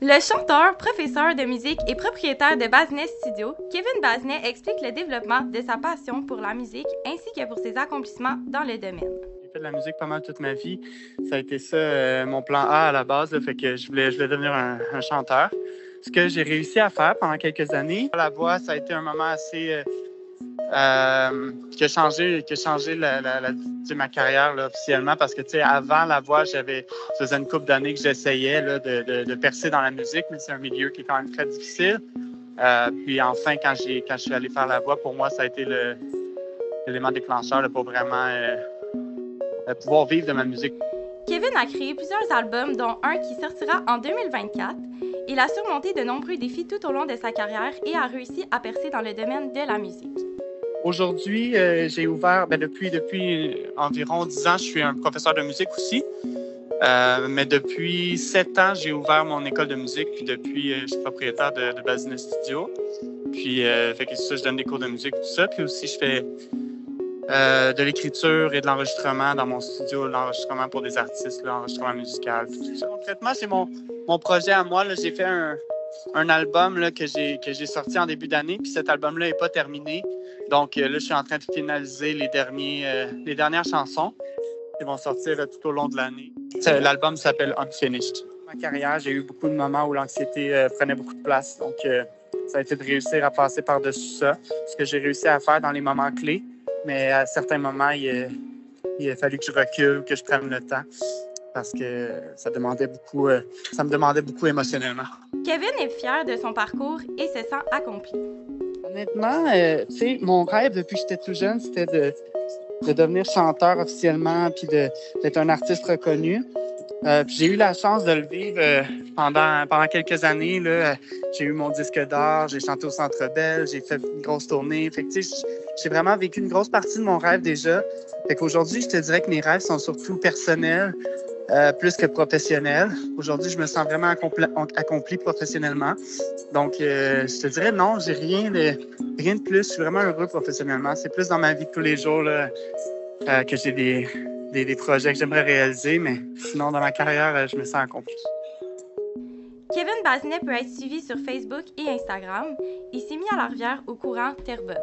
Le chanteur, professeur de musique et propriétaire de Bazinet Studio, Kevin Bazinet explique le développement de sa passion pour la musique ainsi que pour ses accomplissements dans le domaine. J'ai fait de la musique pas mal toute ma vie. Ça a été ça, mon plan A à la base, là, fait que je voulais devenir un chanteur. Ce que j'ai réussi à faire pendant quelques années. La voix, ça a été un moment assez qui a changé ma carrière là, officiellement parce que avant la voix, ça faisait une couple d'années que j'essayais là, de percer dans la musique, mais c'est un milieu qui est quand même très difficile. Puis enfin, quand je suis allé faire la voix, pour moi, ça a été l'élément déclencheur là, pour vraiment pouvoir vivre de ma musique. Kevin a créé plusieurs albums, dont un qui sortira en 2024. Il a surmonté de nombreux défis tout au long de sa carrière et a réussi à percer dans le domaine de la musique. Aujourd'hui, j'ai ouvert, depuis environ 10 ans, je suis un professeur de musique aussi. Mais depuis 7 ans, j'ai ouvert mon école de musique, puis depuis, je suis propriétaire de Bazinet Studio. Puis, fait que ça, je donne des cours de musique, tout ça. Puis aussi, je fais de l'écriture et de l'enregistrement dans mon studio, l'enregistrement pour des artistes, l'enregistrement musical, tout ça. Concrètement, c'est mon projet à moi. Là, j'ai fait un album là, que j'ai sorti en début d'année, puis cet album-là n'est pas terminé. Donc là, je suis en train de finaliser les dernières chansons qui vont sortir tout au long de l'année. L'album s'appelle Unfinished. Dans ma carrière, j'ai eu beaucoup de moments où l'anxiété prenait beaucoup de place. Donc, ça a été de réussir à passer par-dessus ça, ce que j'ai réussi à faire dans les moments clés. Mais à certains moments, il a fallu que je recule, que je prenne le temps, parce que ça me demandait beaucoup émotionnellement. Kevin est fier de son parcours et se sent accompli. Honnêtement, mon rêve depuis que j'étais tout jeune, c'était de devenir chanteur officiellement puis d'être un artiste reconnu. Puis j'ai eu la chance de le vivre pendant quelques années. Là. J'ai eu mon disque d'or, j'ai chanté au Centre Bell, j'ai fait une grosse tournée. Fait que, j'ai vraiment vécu une grosse partie de mon rêve déjà. Fait qu'aujourd'hui, je te dirais que mes rêves sont surtout personnels plus que professionnels. Aujourd'hui, je me sens vraiment accompli professionnellement. Donc, je te dirais non, j'ai rien de plus. Je suis vraiment heureux professionnellement. C'est plus dans ma vie de tous les jours là, que j'ai des projets que j'aimerais réaliser, mais sinon, dans ma carrière, je me sens accompli. Kevin Bazinet peut être suivi sur Facebook et Instagram. Il s'est mis à la rivière au courant Terrebonne.